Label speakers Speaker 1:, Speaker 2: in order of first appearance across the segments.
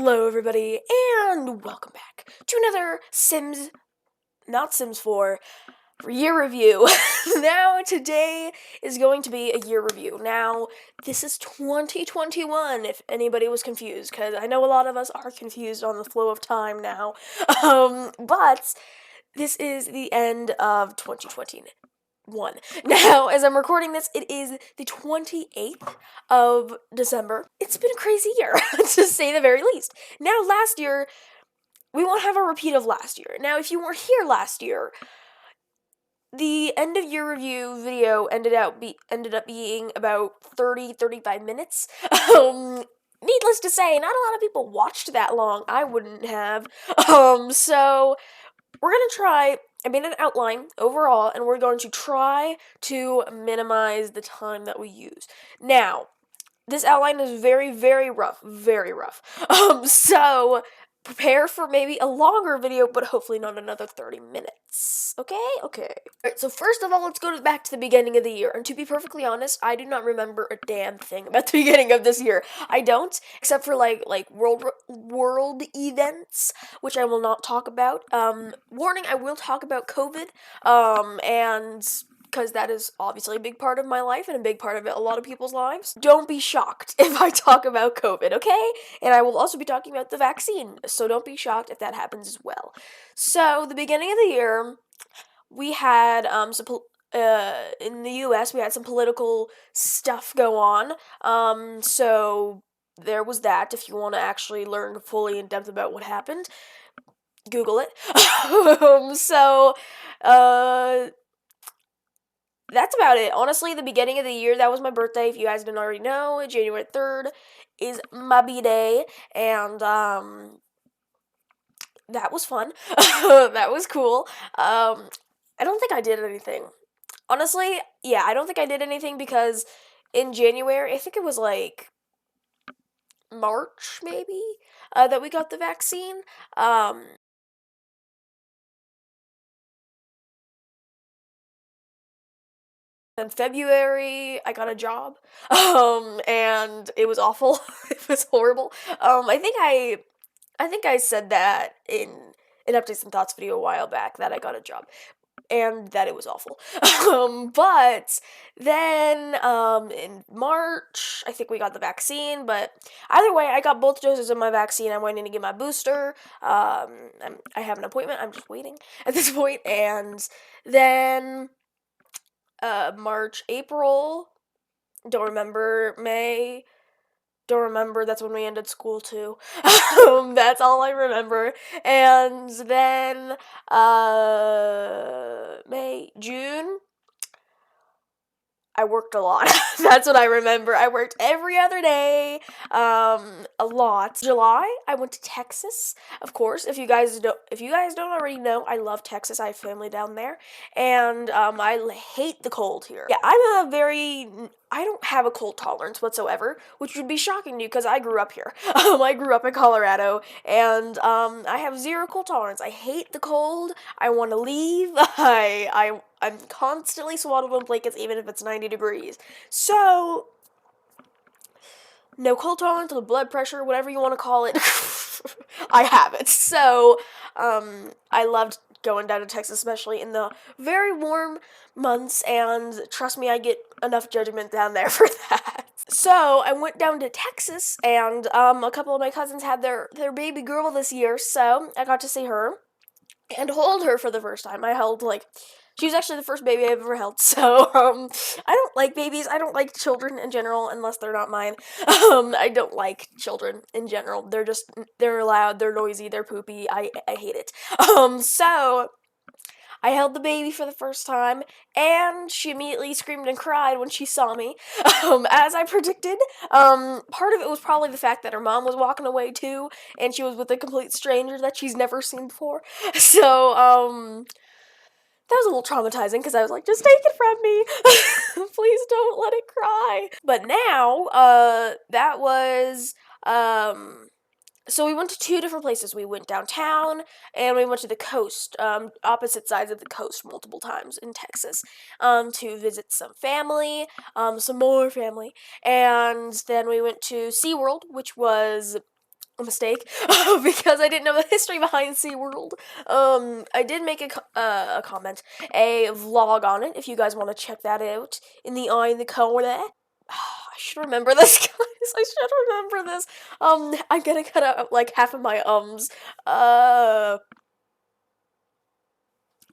Speaker 1: Hello everybody, and welcome back to another not Sims 4, year review. Now, today is going to be a year review. Now, this is 2021, if anybody was confused, because I know a lot of us are confused on the flow of time now. But this is the end of 2021. Now, as I'm recording this, it is the 28th of December. It's been a crazy year, to say the very least. Now, last year, we won't have a repeat of last year. Now, if you weren't here last year, the end of year review video ended up being about 35 minutes. Needless to say, not a lot of people watched that long. I wouldn't have. So we're gonna try. I made an outline overall, and we're going to try to minimize the time that we use. Now, this outline is very, very rough. Very rough. So prepare for maybe a longer video, but hopefully not another 30 minutes. Okay? Okay. Alright, so first of all, let's go back to the beginning of the year. And to be perfectly honest, I do not remember a damn thing about the beginning of this year. I don't, except for like world events, which I will not talk about. Warning, I will talk about COVID. And because that is obviously a big part of my life and a big part of a lot of people's lives. Don't be shocked if I talk about COVID, okay? And I will also be talking about the vaccine, so don't be shocked if that happens as well. So, the beginning of the year, we had in the US, we had some political stuff go on. So there was that. If you want to actually learn fully in depth about what happened, Google it. That's about it. Honestly, the beginning of the year, that was my birthday. If you guys didn't already know, January 3rd is my B-day, and that was fun. That was cool. I don't think I did anything. Honestly, yeah, I don't think I did anything because in January, I think it was like March, maybe, that we got the vaccine. In February, I got a job, and it was awful. It was horrible. I think I said that in an Updates and Thoughts video a while back that I got a job, and that it was awful. But then, in March, I think we got the vaccine, but either way, I got both doses of my vaccine. I'm waiting to get my booster. I have an appointment. I'm just waiting at this point, and then March, April, don't remember, May, don't remember, that's when we ended school too. That's all I remember. And then, May, June, I worked a lot. That's what I remember. I worked every other day, a lot. July, I went to Texas, of course. If you guys don't already know, I love Texas. I have family down there, and I hate the cold here. Yeah, I don't have a cold tolerance whatsoever, which would be shocking to you because I grew up here. I grew up in Colorado, and I have zero cold tolerance. I hate the cold. I want to leave. I'm constantly swaddled in blankets, even if it's 90 degrees. So, no cold tolerance, no blood pressure, whatever you want to call it. I have it. So, I loved going down to Texas, especially in the very warm months, and trust me, I get enough judgment down there for that. So, I went down to Texas, and a couple of my cousins had their baby girl this year, so I got to see her and hold her for the first time. She was actually the first baby I've ever held, so, I don't like babies. I don't like children in general, unless they're not mine. I don't like children in general. They're loud, they're noisy, they're poopy. I hate it. So, I held the baby for the first time, and she immediately screamed and cried when she saw me, as I predicted. Part of it was probably the fact that her mom was walking away too, and she was with a complete stranger that she's never seen before. So, that was a little traumatizing because I was like, just take it from me. Please don't let it cry. But now, that was, so we went to two different places. We went downtown, and we went to the coast, opposite sides of the coast multiple times in Texas, to visit some family, some more family. And then we went to SeaWorld, which was a mistake because I didn't know the history behind SeaWorld. I did make a comment, a vlog on it, if you guys want to check that out, in the eye in the corner. I should remember this, guys. I should remember this. I'm gonna cut out, like, half of my ums.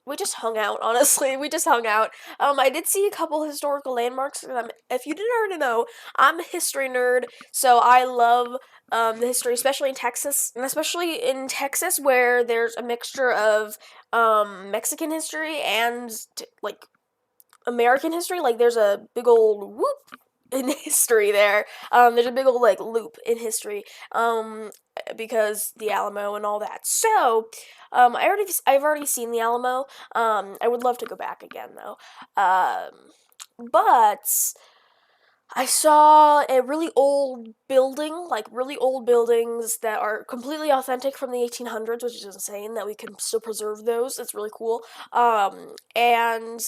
Speaker 1: We just hung out, honestly. We just hung out. I did see a couple historical landmarks. If you didn't already know, I'm a history nerd, so I love the history, especially in Texas. And especially in Texas, where there's a mixture of Mexican history and, like, American history. Like, there's a big old whoop in history there. There's a big old, like, loop in history. Because the Alamo and all that. So, I've already seen the Alamo. I would love to go back again though. But I saw a really old building, like really old buildings that are completely authentic from the 1800s, which is insane that we can still preserve those. It's really cool. And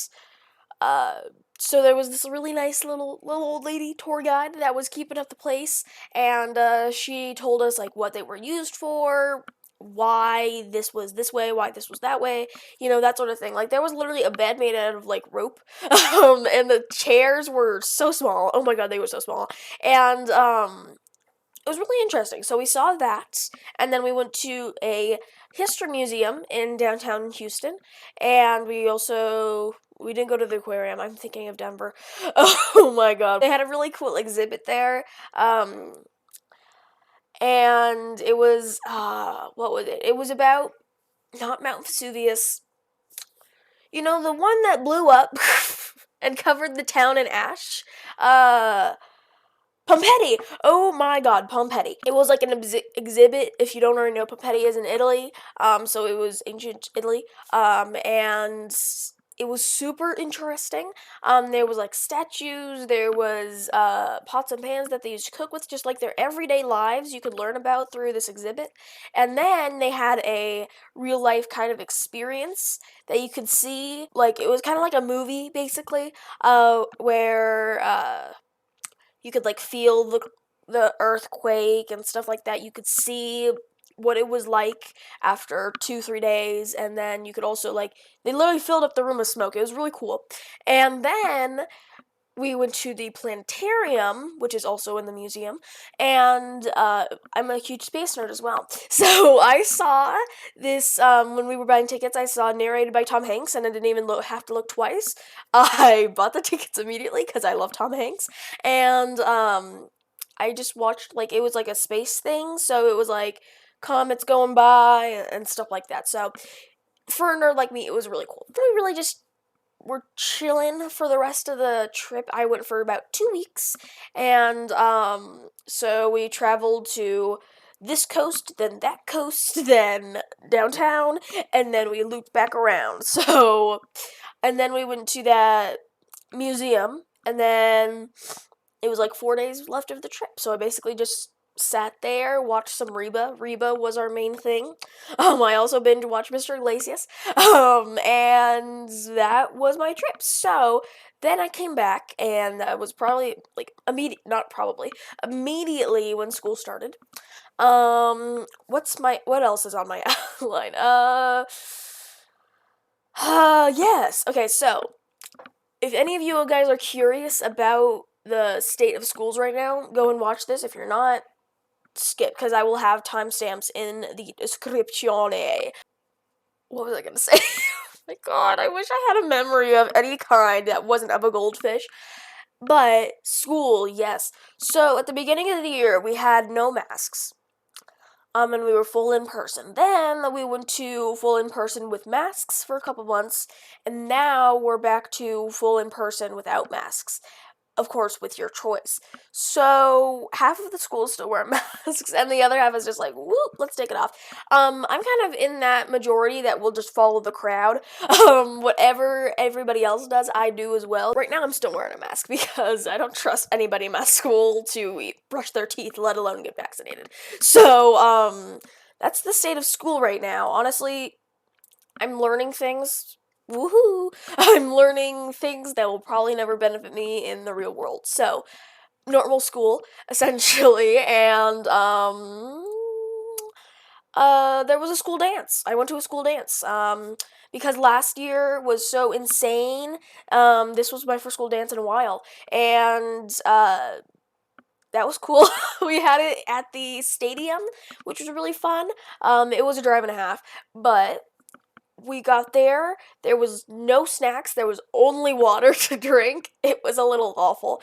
Speaker 1: uh, so there was this really nice little old lady tour guide that was keeping up the place, and she told us like what they were used for, why this was this way, why this was that way, that sort of thing. Like there was literally a bed made out of like rope, and the chairs were so small. Oh my god, they were so small, and it was really interesting. So we saw that, and then we went to a history museum in downtown Houston, and we didn't go to the aquarium. I'm thinking of Denver. Oh my god. They had a really cool exhibit there. And it was what was it? It was about not Mount Vesuvius. You know, the one that blew up and covered the town in ash. Pompeii! Oh my god, Pompeii. It was like an exhibit, if you don't already know, Pompeii is in Italy, so it was ancient Italy, and it was super interesting. There was like statues, there was pots and pans that they used to cook with, just like their everyday lives you could learn about through this exhibit. And then they had a real life kind of experience that you could see, like it was kind of like a movie basically, where you could like feel the earthquake and stuff like that. You could see what it was like after 2-3 days, and then you could also like they literally filled up the room with smoke. It was really cool. And then we went to the planetarium, which is also in the museum, and I'm a huge space nerd as well. So I saw this, when we were buying tickets, I saw narrated by Tom Hanks, and I didn't even have to look twice. I bought the tickets immediately, because I love Tom Hanks, and I just watched, like, it was like a space thing, so it was like comets going by, and stuff like that, so for a nerd like me, it was really cool. We really just we're chilling for the rest of the trip. I went for about 2 weeks, and so we traveled to this coast, then that coast, then downtown, and then we looped back around. So, and then we went to that museum, and then it was like 4 days left of the trip. So I basically just sat there, watched some Reba. Reba was our main thing. I also binge watched Mr. Iglesias. And that was my trip. So then I came back, and I was probably like immediately when school started. What else is on my outline? Yes. Okay, so if any of you guys are curious about the state of schools right now, go and watch this. If you're not, skip, because I will have timestamps in the descriptione. What was I gonna say? Oh my god, I wish I had a memory of any kind that wasn't of a goldfish. But school, yes. So at the beginning of the year, we had no masks. And we were full in person. Then we went to full in person with masks for a couple months, and now we're back to full in person without masks. Of course, with your choice. So half of the schools still wear masks, and the other half is just like, whoop, let's take it off. I'm kind of in that majority that will just follow the crowd. Whatever everybody else does, I do as well. Right now, I'm still wearing a mask because I don't trust anybody in my school to brush their teeth, let alone get vaccinated. So, that's the state of school right now. Honestly, I'm learning things. Woohoo! I'm learning things that will probably never benefit me in the real world. So, normal school, essentially, and, there was a school dance. I went to a school dance. Because last year was so insane. This was my first school dance in a while, and that was cool. We had it at the stadium, which was really fun. It was a drive and a half, but we got there. There was no snacks. There was only water to drink. It was a little awful,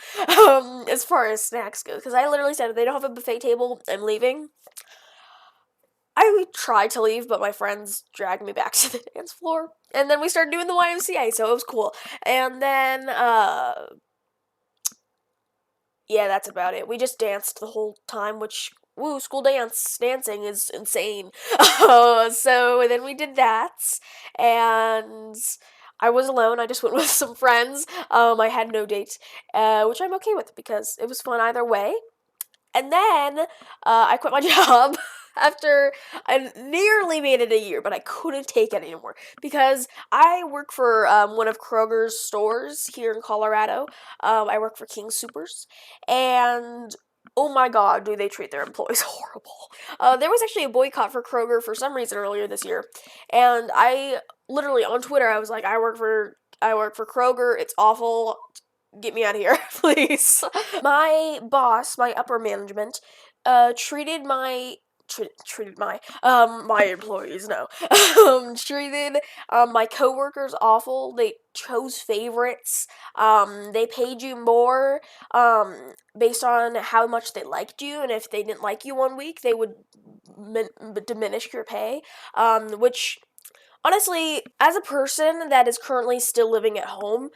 Speaker 1: as far as snacks go, because I literally said, if they don't have a buffet table, I'm leaving. I tried to leave, but my friends dragged me back to the dance floor. And then we started doing the YMCA, so it was cool. And then, yeah, that's about it. We just danced the whole time, which, woo, school dancing is insane. So then we did that, and I was alone. I just went with some friends. I had no date, which I'm okay with because it was fun either way. And then I quit my job after I nearly made it a year, but I couldn't take it anymore because I work for one of Kroger's stores here in Colorado. I work for King Soopers, and oh my god, do they treat their employees horrible. There was actually a boycott for Kroger for some reason earlier this year, and I literally on Twitter I was like, I work for Kroger. It's awful. Get me out of here, please. My boss, my upper management, treated my my employees, no, treated my coworkers awful. They chose favorites. They paid you more based on how much they liked you, and if they didn't like you one week, they would diminish your pay, which honestly, as a person that is currently still living at home,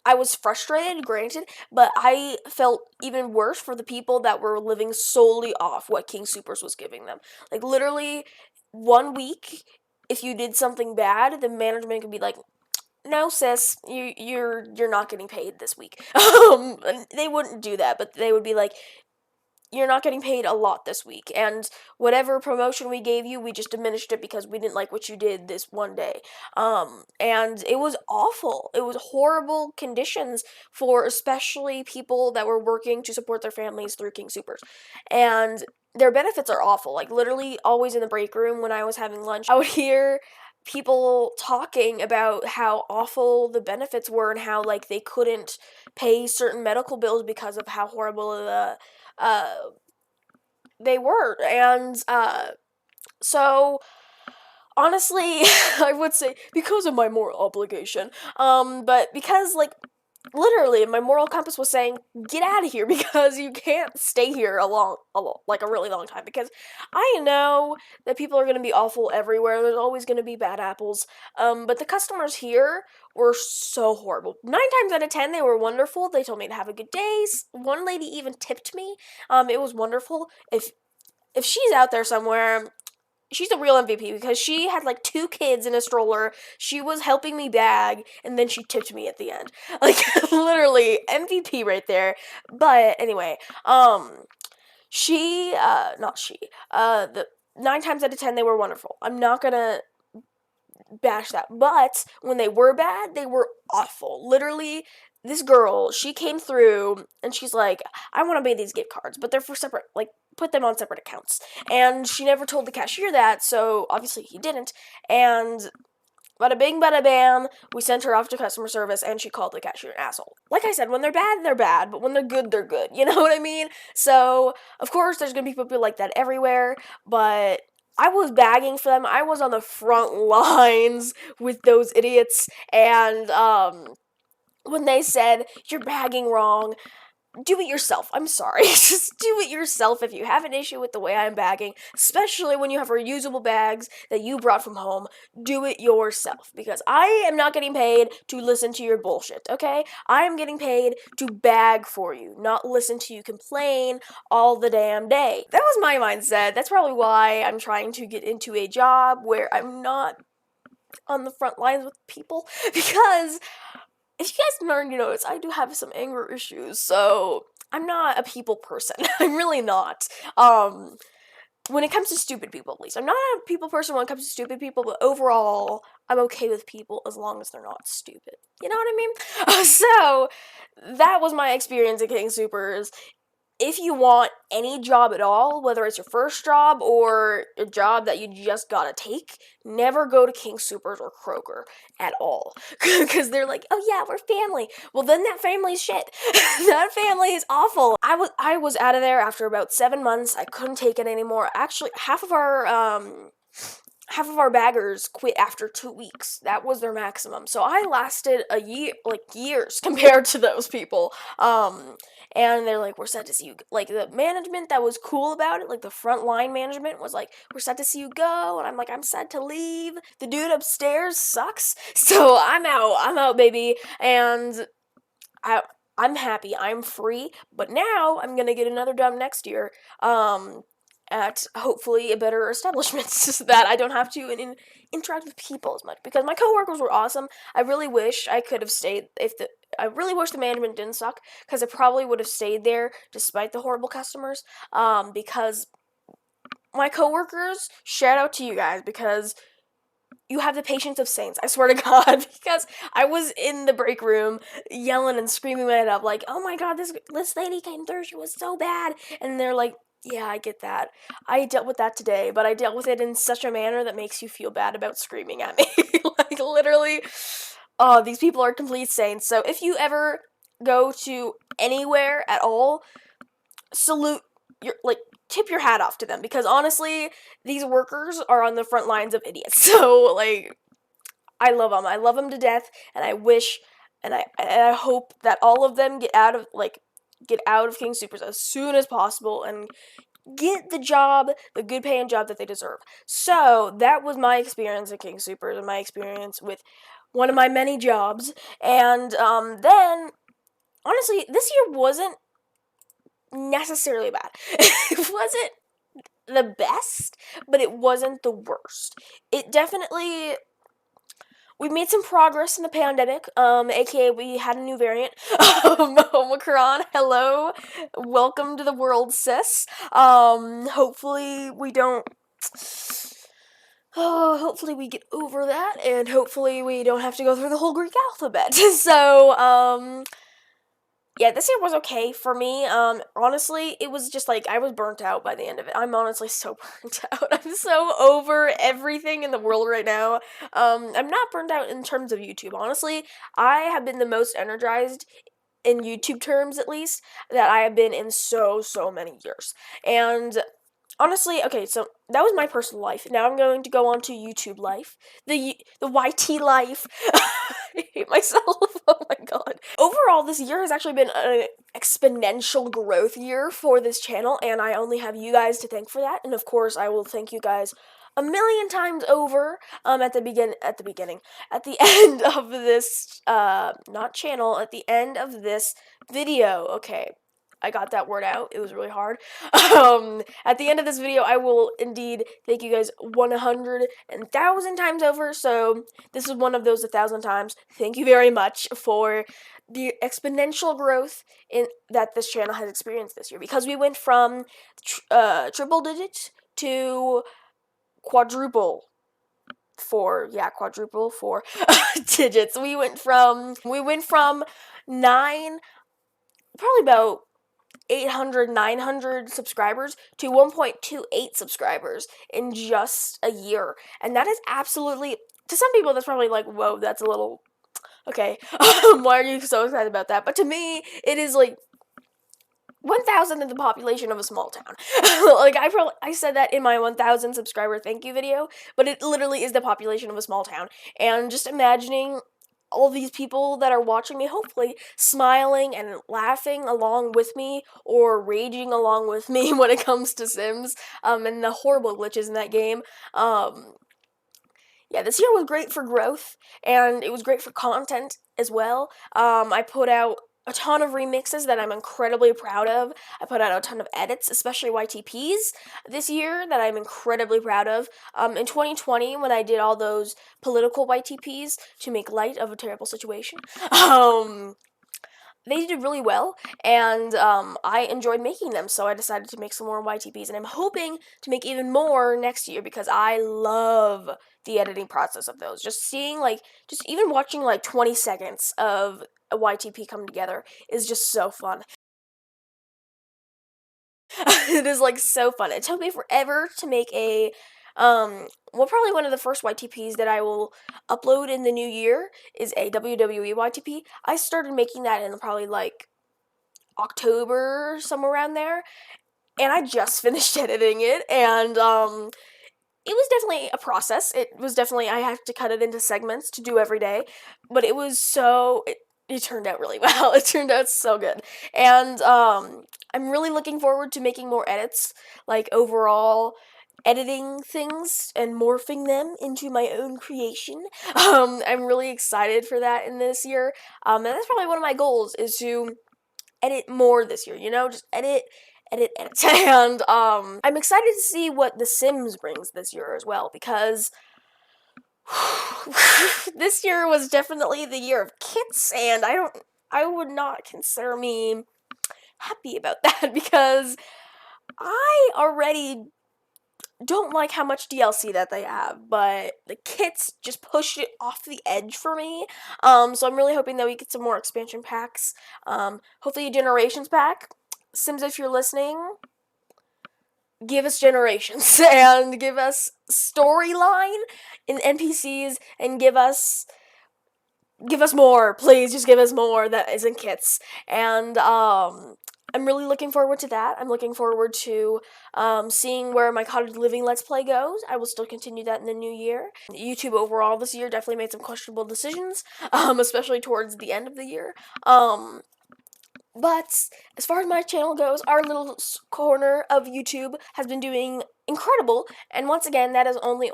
Speaker 1: I was frustrated, granted, but I felt even worse for the people that were living solely off what King Soopers was giving them. Like, literally, one week, if you did something bad, the management could be like, no, sis, you're not getting paid this week. They wouldn't do that, but they would be like, you're not getting paid a lot this week, and whatever promotion we gave you, we just diminished it because we didn't like what you did this one day. And it was awful. It was horrible conditions for especially people that were working to support their families through King Soopers. And their benefits are awful. Like, literally, always in the break room when I was having lunch, I would hear people talking about how awful the benefits were and how, like, they couldn't pay certain medical bills because of how horrible uh, they were. And so honestly, I would say because of my moral obligation, but because, like, literally my moral compass was saying, get out of here because you can't stay here like a really long time, because I know that people are going to be awful everywhere. There's always going to be bad apples, but the customers here were so horrible. 9 times out of 10 they were wonderful. They told me to have a good day. One lady even tipped me. It was wonderful. If she's out there somewhere, she's a real MVP because she had like 2 kids in a stroller. She was helping me bag, and then she tipped me at the end. Like, literally MVP right there. But anyway, not she. The 9 times out of 10 they were wonderful. I'm not gonna bash that, but when they were bad, they were awful. Literally, this girl, she came through and she's like, I want to pay these gift cards, but they're for separate, like, put them on separate accounts. And she never told the cashier that, so obviously he didn't. And bada bing, bada bam, we sent her off to customer service, and she called the cashier an asshole. Like I said, when they're bad, but when they're good, they're good. You know what I mean? So, of course, there's gonna be people like that everywhere, but I was bagging for them. I was on the front lines with those idiots, and, when they said, you're bagging wrong, do it yourself. I'm sorry. Just do it yourself if you have an issue with the way I'm bagging, especially when you have reusable bags that you brought from home. Do it yourself, because I am not getting paid to listen to your bullshit, okay? I am getting paid to bag for you, not listen to you complain all the damn day. That was my mindset. That's probably why I'm trying to get into a job where I'm not on the front lines with people, because if you guys already noticed, I do have some anger issues, so I'm not a people person. I'm really not. When it comes to stupid people, at least. I'm not a people person when it comes to stupid people, but overall, I'm okay with people as long as they're not stupid. You know what I mean? So, that was my experience at King Soopers. if you want any job at all, whether it's your first job or a job that you just gotta take, never go to King Soopers or Kroger at all. Because they're like, oh yeah, we're family. Well, then that family's shit. That family is awful. I was out of there after about 7 months. I couldn't take it anymore. Actually, half of our baggers quit after 2 weeks. That was their maximum. So I lasted a year, like years compared to those people. And they're like, we're sad to see you. Like, the management that was cool about it, like the frontline management was like, we're sad to see you go. And I'm like, I'm sad to leave. The dude upstairs sucks. So I'm out, baby. And I'm happy. I'm free. But now I'm gonna get another job next year. At hopefully a better establishment so that I don't have to interact with people as much, because my coworkers were awesome. I really wish I could have stayed. I really wish the management didn't suck, because I probably would have stayed there despite the horrible customers. Because my coworkers, shout out to you guys, because you have the patience of saints, I swear to God, because I was in the break room yelling and screaming my head up, like, oh my God, this lady came through, she was so bad, and they're like, yeah, I get that. I dealt with that today, but I dealt with it in such a manner that makes you feel bad about screaming at me. Like, literally, oh, these people are complete saints. So if you ever go to anywhere at all, salute tip your hat off to them, because honestly, these workers are on the front lines of idiots. So, like, I love them to death, and I wish, and I hope that all of them get out of King Soopers as soon as possible and get the good paying job that they deserve. So that was my experience at King Soopers and my experience with one of my many jobs. And then honestly, this year wasn't necessarily bad. It wasn't the best, but it wasn't the worst. It definitely, we made some progress in the pandemic, aka we had a new variant, Omicron. Hello, welcome to the world, sis. Hopefully we don't. Oh, hopefully we get over that, and hopefully we don't have to go through the whole Greek alphabet. So, yeah, this year was okay for me. Honestly, it was just like I was burnt out by the end of it. I'm honestly so burnt out. I'm so over everything in the world right now. I'm not burnt out in terms of YouTube. Honestly, I have been the most energized in YouTube terms, at least, that I have been in so many years. And honestly, okay, so that was my personal life. Now I'm going to go on to YouTube life, the YT life. I hate myself. Oh my God. Overall, this year has actually been an exponential growth year for this channel, and I only have you guys to thank for that. And of course, I will thank you guys a million times over at the end of this not channel, at the end of this video. Okay, I got that word out. It was really hard. At the end of this video, I will indeed thank you guys 100,000 times over. So this is one of those 1,000 times. Thank you very much for the exponential growth in that this channel has experienced this year, because we went from triple digits to quadruple four digits. We went from 9, probably about 800, 900 subscribers to 1.28 subscribers in just a year. And that is absolutely, to some people, that's probably like, whoa, that's a little, okay, why are you so excited about that? But to me, it is like 1,000 in the population of a small town. Like, I said that in my 1,000 subscriber thank you video, but it literally is the population of a small town. And just imagining all these people that are watching me, hopefully smiling and laughing along with me, or raging along with me when it comes to Sims, and the horrible glitches in that game. Yeah, this year was great for growth, and it was great for content as well. I put out a ton of remixes that I'm incredibly proud of. I put out a ton of edits, especially YTPs, this year that I'm incredibly proud of. In 2020, when I did all those political YTPs to make light of a terrible situation, they did really well, and I enjoyed making them, so I decided to make some more YTPs, and I'm hoping to make even more next year, because I love the editing process of those. Just seeing, just even watching 20 seconds of a YTP come together is just so fun. It is like so fun. It took me forever to make a probably one of the first YTPs that I will upload in the new year is a WWE YTP. I started making that in probably like October, somewhere around there, and I just finished editing it, and it was definitely a process. It was definitely, I had to cut it into segments to do every day, but it was it turned out really well. It turned out so good. And I'm really looking forward to making more edits, like overall editing things and morphing them into my own creation. I'm really excited for that in this year. And that's probably one of my goals is to edit more this year, just edit. And I'm excited to see what The Sims brings this year as well, because this year was definitely the year of kits, and I would not consider me happy about that, because I already don't like how much DLC that they have, but the kits just pushed it off the edge for me. So I'm really hoping that we get some more expansion packs. Hopefully a Generations pack. Sims, if you're listening, give us Generations and give us storyline in NPCs and give us more, please. Just give us more that isn't kits. And I'm really looking forward to that. I'm looking forward to seeing where my cottage living let's play goes. I will still continue that in the new year. YouTube overall this year definitely made some questionable decisions, especially towards the end of the year. But as far as my channel goes, our little corner of YouTube has been doing incredible, and once again, that is only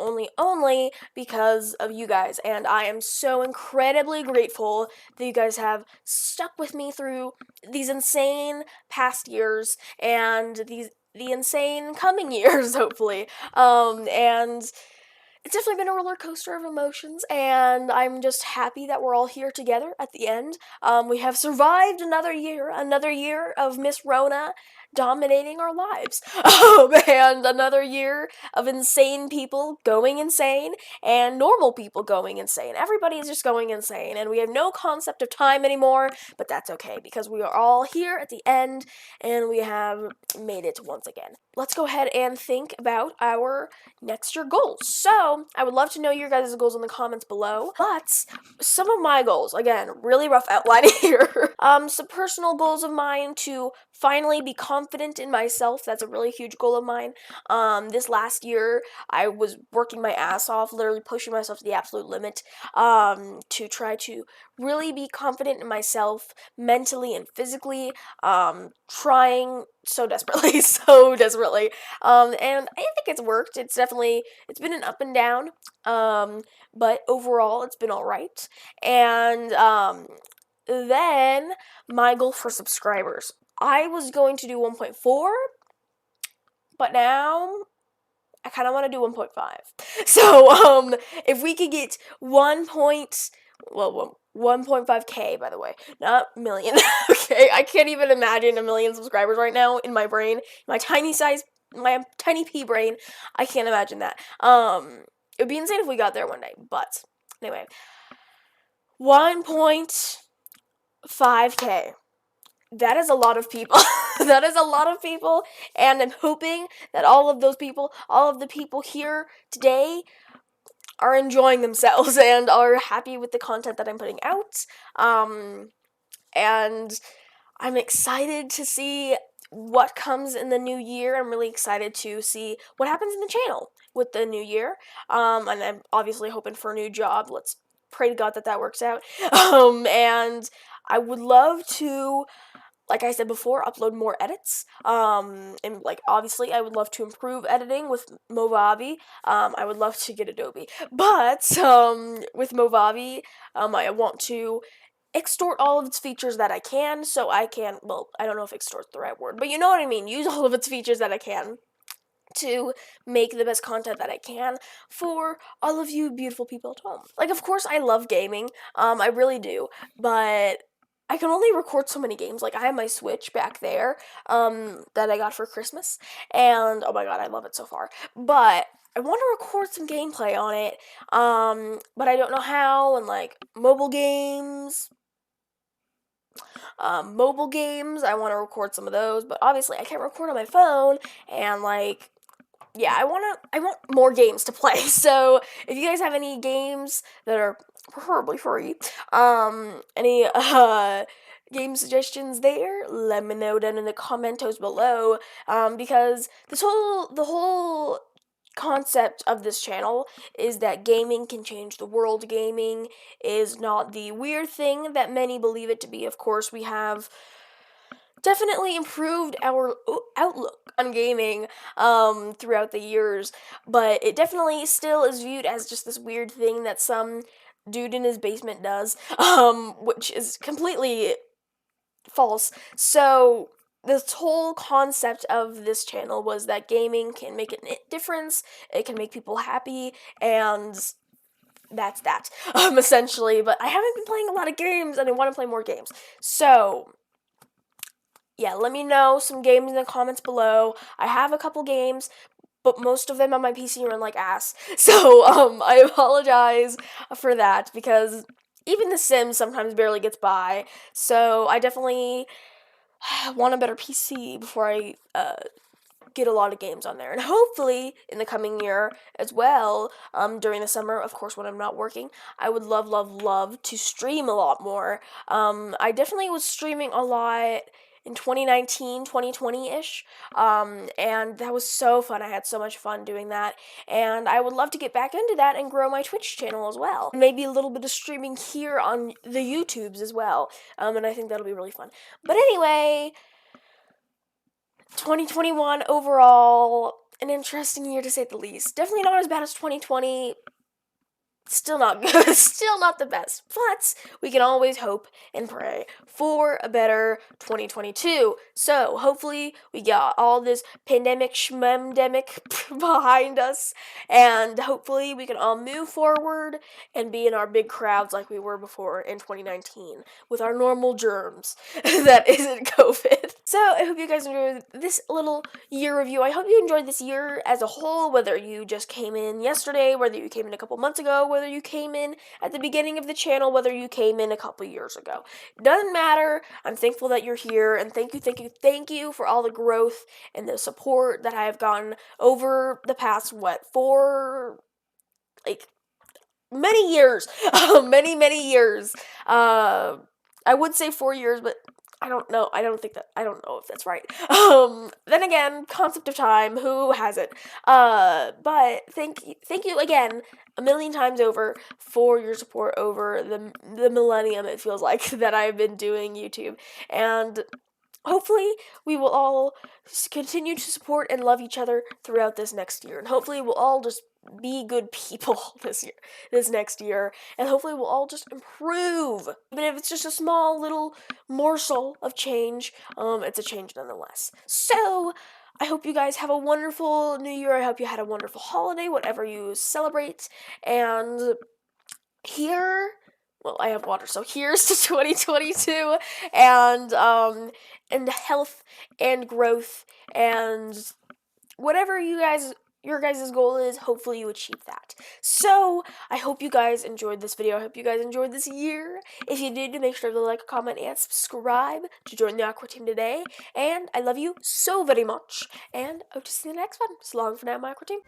Speaker 1: because of you guys, and I am so incredibly grateful that you guys have stuck with me through these insane past years, and the insane coming years, hopefully, and it's definitely been a roller coaster of emotions, and I'm just happy that we're all here together at the end. We have survived another year of Miss Rona dominating our lives, and another year of insane people going insane, and normal people going insane. Everybody is just going insane, and we have no concept of time anymore, but that's okay, because we are all here at the end, and we have made it once again. Let's go ahead and think about our next year goals. So, I would love to know your guys' goals in the comments below, but some of my goals, again, really rough outline here. Some personal goals of mine to finally be confident in myself. That's a really huge goal of mine. This last year, I was working my ass off, literally pushing myself to the absolute limit, to try to really be confident in myself mentally and physically, trying so desperately, and I think it's worked. It's been an up and down, but overall, it's been alright, and, then, my goal for subscribers. I was going to do 1.4, but now, I kind of want to do 1.5. So, if we could get 1.5K, by the way, not million. Okay, I can't even imagine a million subscribers right now in my brain, my tiny pea brain. I can't imagine that. It would be insane if we got there one day, but anyway, 1.5K. That is a lot of people. That is a lot of people, and I'm hoping that all of the people here today are enjoying themselves and are happy with the content that I'm putting out. And I'm excited to see what comes in the new year. I'm really excited to see what happens in the channel with the new year. And I'm obviously hoping for a new job. Let's pray to God that works out. And I would love to, like I said before, upload more edits. And like obviously, I would love to improve editing with Movavi. I would love to get Adobe, but with Movavi, I want to extort all of its features that I can, so I can. Well, I don't know if extort's the right word, but you know what I mean. Use all of its features that I can to make the best content that I can for all of you beautiful people at home. Like, of course, I love gaming. I really do, but I can only record so many games. Like, I have my Switch back there, that I got for Christmas, and oh my god, I love it so far. But I want to record some gameplay on it, but I don't know how, and like, mobile games, mobile games. I want to record some of those, but obviously I can't record on my phone, and yeah, I want more games to play. So if you guys have any games that are preferably free, any game suggestions there, let me know down in the commentos below. Because the whole concept of this channel is that gaming can change the world. Gaming is not the weird thing that many believe it to be. Of course, we have definitely improved our outlook on gaming throughout the years, but it definitely still is viewed as just this weird thing that some dude in his basement does, which is completely false. So this whole concept of this channel was that gaming can make a difference, it can make people happy, and that's that, essentially. But I haven't been playing a lot of games, and I want to play more games. So yeah, let me know some games in the comments below. I have a couple games, but most of them on my PC run like ass. So, I apologize for that, because even The Sims sometimes barely gets by. So, I definitely want a better PC before I, get a lot of games on there. And hopefully, in the coming year as well, during the summer, of course, when I'm not working, I would love to stream a lot more. I definitely was streaming a lot in 2019, 2020-ish, and that was so fun. I had so much fun doing that, and I would love to get back into that and grow my Twitch channel as well. Maybe a little bit of streaming here on the YouTubes as well, and I think that'll be really fun. But anyway, 2021 overall, an interesting year to say the least. Definitely not as bad as 2020. Still not good, still not the best, but we can always hope and pray for a better 2022. So, hopefully, we got all this pandemic schmemdemic behind us, and hopefully, we can all move forward and be in our big crowds like we were before in 2019 with our normal germs that isn't COVID. So, I hope you guys enjoyed this little year review. I hope you enjoyed this year as a whole, whether you just came in yesterday, whether you came in a couple months ago, whether you came in at the beginning of the channel, whether you came in a couple years ago. Doesn't matter. I'm thankful that you're here, and thank you for all the growth and the support that I have gotten over the past, many years. Many years. I would say 4 years, but I don't know. I don't know if that's right. Then again, concept of time, who has it? But thank you again a million times over for your support over the millennium, it feels like, that I've been doing YouTube. And hopefully we will all continue to support and love each other throughout this next year. And hopefully we'll all just be good people this next year, and hopefully we'll all just improve. Even if it's just a small little morsel of change, it's a change nonetheless. So, I hope you guys have a wonderful new year. I hope you had a wonderful holiday, whatever you celebrate, and I have water, so here's to 2022, and health and growth, and whatever your guys' goal is, hopefully you achieve that. So, I hope you guys enjoyed this video. I hope you guys enjoyed this year. If you did, make sure to like, comment, and subscribe to join the Aqua Team today. And I love you so very much. And I hope to see you in the next one. So long for now, my Aqua Team.